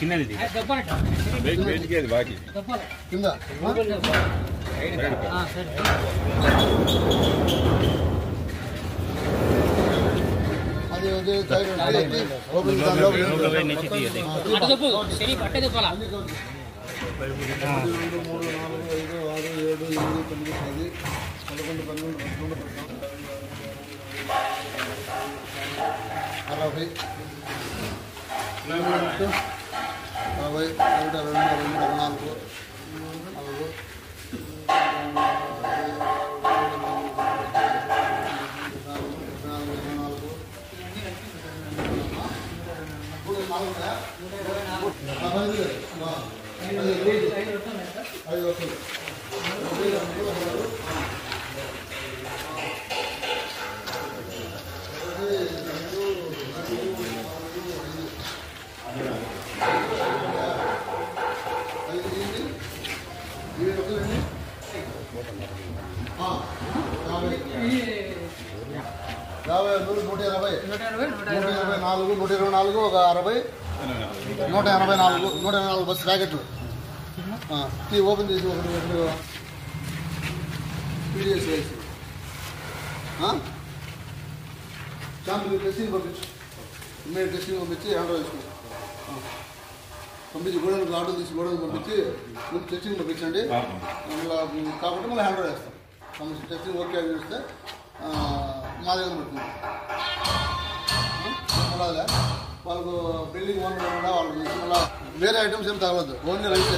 చిన్నది బాకీ కింద బస్ ప్యాకెట్లు ఓపెన్ చేసి పీడిఎస్ వేసి శాంపుల్ టెస్టింగ్ పంపించు ఇమ్మీడియట్ టెస్టింగ్ పంపించి హ్యాండ్ ఓవర్ చేసుకుంటాం పంపించి గోడలకు ఆర్డర్ తీసి గోడలకు పంపించి ముందు టెస్టింగ్ పంపించండి కాబట్టి మళ్ళీ హ్యాండ్ ఓవర్ చేస్తాం టెస్టింగ్ ఓకే అని చూస్తే మా దగ్గర పెట్టుకుంటాం అలాగే వాళ్ళకు బిల్డింగ్ ఓనర్ కూడా వాళ్ళకి మళ్ళీ వేరే ఐటమ్స్ ఏం తగలదు only right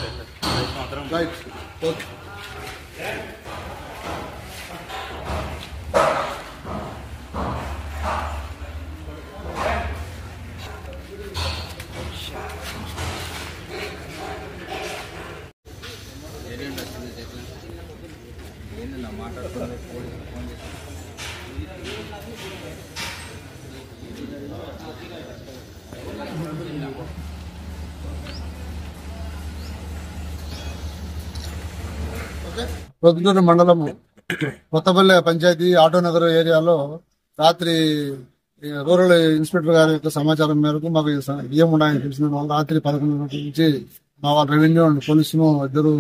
right okay Proddatur మండలం కొత్తపల్లె పంచాయతీ ఆటోనగర్ ఏరియాలో రాత్రి రూరల్ ఇన్స్పెక్టర్ గారి యొక్క సమాచారం మేరకు మాకు బియ్యం ఉన్నాయని తెలిసిన వాళ్ళు రాత్రి 11 నుంచి మా వాళ్ళ రెవెన్యూ అండ్ పోలీసును ఇద్దరు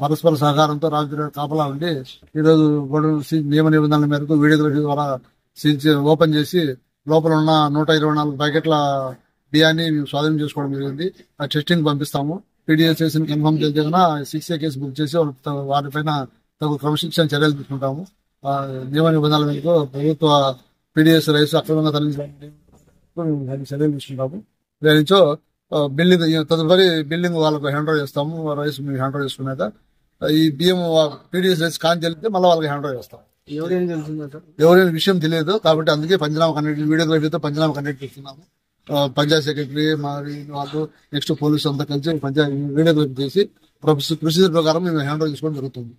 పరస్పర సహకారంతో రాత్రి కాపలా ఉండి ఈరోజు నియమ నిబంధనల మేరకు వీడియోగ్రఫీ ద్వారా ఓపెన్ చేసి లోపల ఉన్న 124 ప్యాకెట్ల బియ్యాన్ని మేము స్వాధీనం చేసుకోవడం జరిగింది. ఆ టెస్టింగ్ పంపిస్తాము. పీడిఎస్ చేసిన కన్ఫర్మ్ చేస్తే 6A కేసు బుక్ చేసి వాటిపైన తగు క్రమశిక్షణ చర్యలు తీసుకుంటాము. నియమ నిబంధనల మేరకు ప్రభుత్వ పీడిఎస్ రైస్ అక్రమంగా తరలించడానికి చర్యలు తీసుకుంటాము. దాని నుంచో బిల్డింగ్ తదుపరి బిల్డింగ్ వాళ్ళకు హ్యాండ్ ఓవర్ చేస్తాము. రైస్ మేము హ్యాండ్ ఓవర్ చేసుకున్నాక ఈ బియ్యం పీడిఎస్ రైస్ కాని తెలిస్తే మళ్ళీ వాళ్ళకి హ్యాండ్ ఓవర్ చేస్తాం. ఎవరైనా విషయం తెలియదు కాబట్టి అందుకే పంచనామా కండక్ట్ వీడియోగ్రఫీతో పంచనామా కండక్ట్ చేస్తున్నాము. పంచాయత్ సెక్రటరీ వాళ్ళు నెక్స్ట్ పోలీసు అంతా కలిసి వీడియోగ్రఫీ చేసి ప్రొసీజర్ ప్రకారం మేము హ్యాండ్ ఓవర్ చేసుకోవడం జరుగుతుంది.